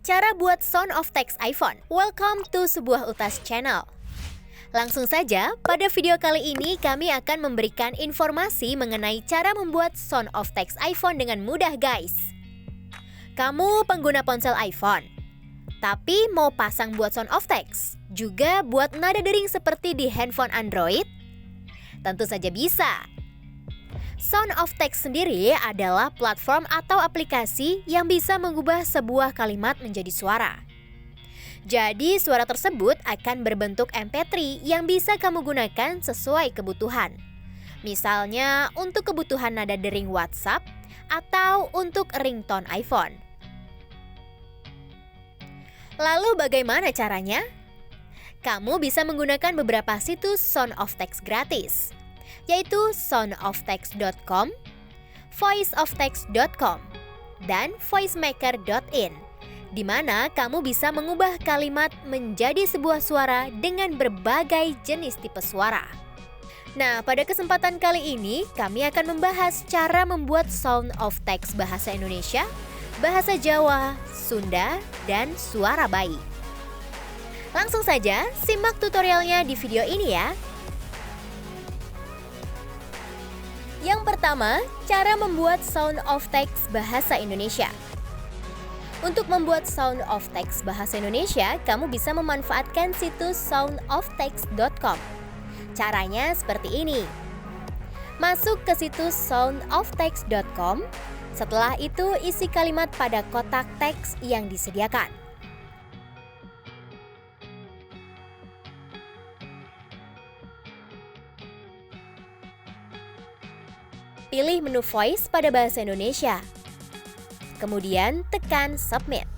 Cara buat sound of text iPhone. Welcome to sebuah utas channel. Langsung saja, pada video kali ini kami akan memberikan informasi mengenai cara membuat sound of text iPhone dengan mudah, guys. Kamu pengguna ponsel iPhone, tapi mau pasang buat sound of text, juga buat nada dering seperti di handphone Android? Tentu saja bisa. Sound of Text sendiri adalah platform atau aplikasi yang bisa mengubah sebuah kalimat menjadi suara. Jadi suara tersebut akan berbentuk MP3 yang bisa kamu gunakan sesuai kebutuhan. Misalnya untuk kebutuhan nada dering WhatsApp atau untuk ringtone iPhone. Lalu bagaimana caranya? Kamu bisa menggunakan beberapa situs Sound of Text gratis, yaitu soundoftext.com, voiceoftext.com, dan voicemaker.in, di mana kamu bisa mengubah kalimat menjadi sebuah suara dengan berbagai jenis tipe suara. Nah, pada kesempatan kali ini kami akan membahas cara membuat sound of text bahasa Indonesia, bahasa Jawa, Sunda, dan suara bayi. Langsung saja simak tutorialnya di video ini ya. Yang pertama, cara membuat sound of text bahasa Indonesia. Untuk membuat sound of text bahasa Indonesia, kamu bisa memanfaatkan situs soundoftext.com. Caranya seperti ini. Masuk ke situs soundoftext.com. Setelah itu, isi kalimat pada kotak teks yang disediakan. Pilih menu voice pada bahasa Indonesia. Kemudian tekan submit.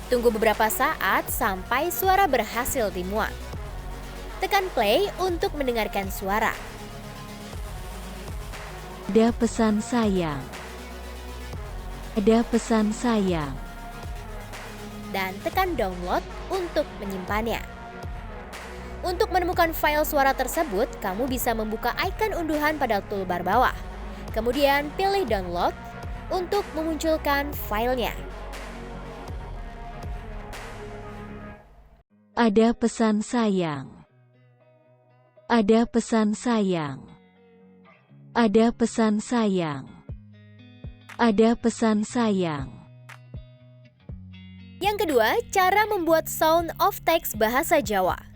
Tunggu beberapa saat sampai suara berhasil dimuat. Tekan play untuk mendengarkan suara. Ada pesan sayang. Ada pesan sayang. Dan tekan download untuk menyimpannya. Untuk menemukan file suara tersebut, kamu bisa membuka icon unduhan pada toolbar bawah. Kemudian pilih download untuk memunculkan filenya. Ada pesan sayang. Ada pesan sayang. Ada pesan sayang. Ada pesan sayang. Yang kedua, cara membuat sound of text bahasa Jawa.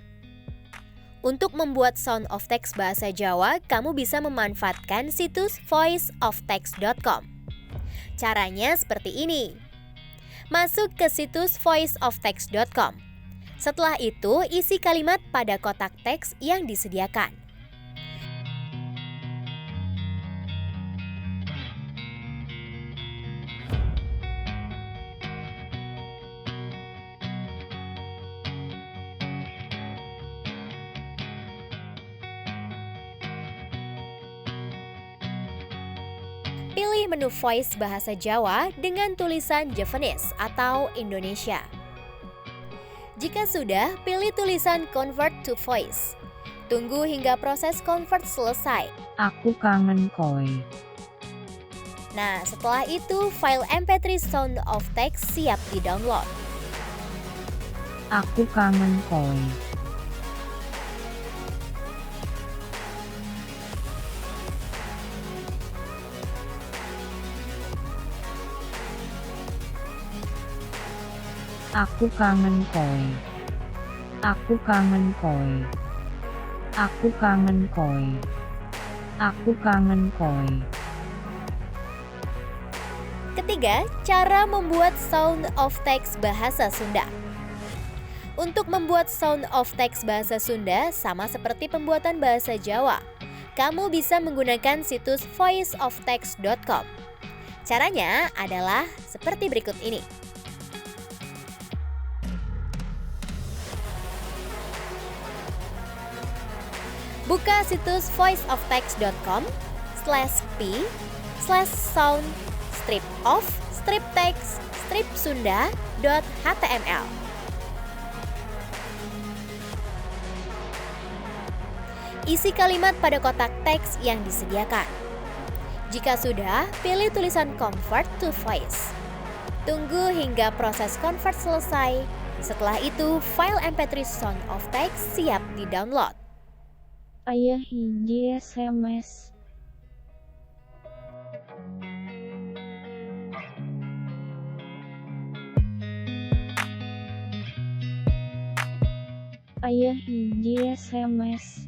Untuk membuat sound of text bahasa Jawa, kamu bisa memanfaatkan situs voiceoftext.com. Caranya seperti ini. Masuk ke situs voiceoftext.com. Setelah itu, isi kalimat pada kotak teks yang disediakan. Pilih menu voice bahasa Jawa dengan tulisan Javanese atau Indonesia. Jika sudah, pilih tulisan convert to voice. Tunggu hingga proses convert selesai. Aku kangen koi. Nah, setelah itu file MP3 sound of text siap di-download. Aku kangen koi. Aku kangen koi. Aku kangen koi. Aku kangen koi. Aku kangen koi. Ketiga, cara membuat sound of text bahasa Sunda. Untuk membuat sound of text bahasa Sunda sama seperti pembuatan bahasa Jawa. Kamu bisa menggunakan situs voiceoftext.com. Caranya adalah seperti berikut ini. Buka situs voiceoftext.com/p/sound-off-text-sunda.html. Isi kalimat pada kotak teks yang disediakan. Jika sudah, pilih tulisan Convert to Voice. Tunggu hingga proses convert selesai. Setelah itu, file MP3 Sound of Text siap di-download. Aya hiji SMS. Aya hiji SMS.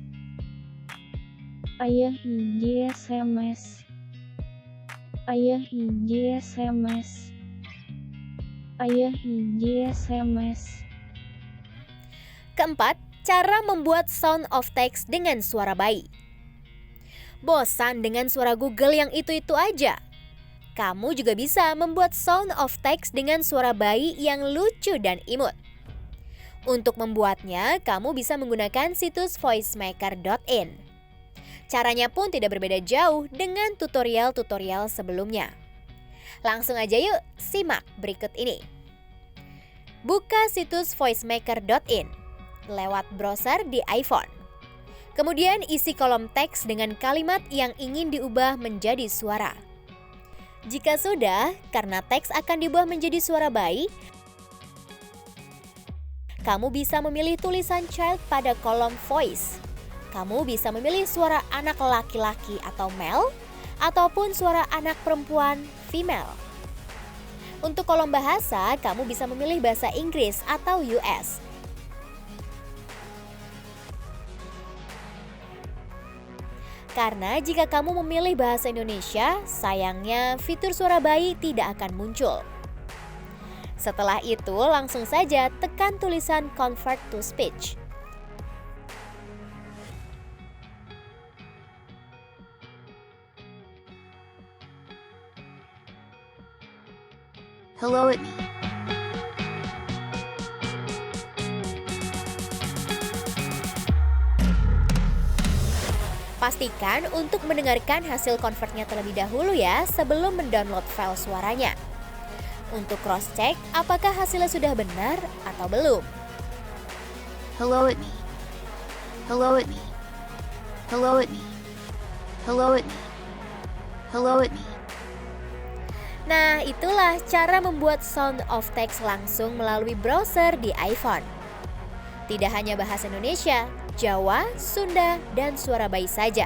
Aya hiji SMS. Aya hiji SMS. Aya hiji SMS. Keempat, cara membuat sound of text dengan suara bayi. Bosan dengan suara Google yang itu-itu aja? Kamu juga bisa membuat sound of text dengan suara bayi yang lucu dan imut. Untuk membuatnya, kamu bisa menggunakan situs voicemaker.in. Caranya pun tidak berbeda jauh dengan tutorial-tutorial sebelumnya. Langsung aja yuk, simak berikut ini. Buka situs voicemaker.in lewat browser di iPhone. Kemudian isi kolom teks dengan kalimat yang ingin diubah menjadi suara. Jika sudah, karena teks akan diubah menjadi suara bayi, kamu bisa memilih tulisan child pada kolom voice. Kamu bisa memilih suara anak laki-laki atau male, ataupun suara anak perempuan female. Untuk kolom bahasa, kamu bisa memilih bahasa Inggris atau US. Karena jika kamu memilih bahasa Indonesia, sayangnya fitur suara bayi tidak akan muncul. Setelah itu, langsung saja tekan tulisan Convert to Speech. Hello at me. Pastikan untuk mendengarkan hasil convertnya terlebih dahulu ya sebelum mendownload file suaranya. Untuk cross-check apakah hasilnya sudah benar atau belum. Hello at me. Hello at me. Hello at me. Hello at me. Hello at me. Nah, itulah cara membuat sound of text langsung melalui browser di iPhone. Tidak hanya bahasa Indonesia, Jawa, Sunda, dan suara bayi saja.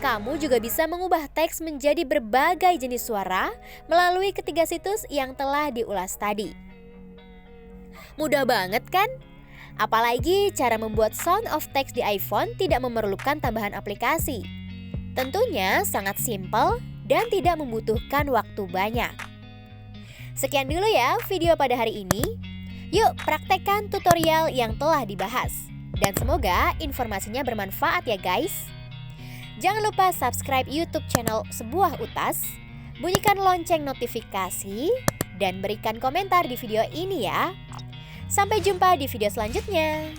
Kamu juga bisa mengubah teks menjadi berbagai jenis suara melalui ketiga situs yang telah diulas tadi. Mudah banget kan? Apalagi cara membuat sound of text di iPhone tidak memerlukan tambahan aplikasi. Tentunya sangat simpel dan tidak membutuhkan waktu banyak. Sekian dulu ya video pada hari ini. Yuk praktekkan tutorial yang telah dibahas. Dan semoga informasinya bermanfaat ya guys. Jangan lupa subscribe YouTube channel Sebuah Utas, bunyikan lonceng notifikasi, dan berikan komentar di video ini ya. Sampai jumpa di video selanjutnya.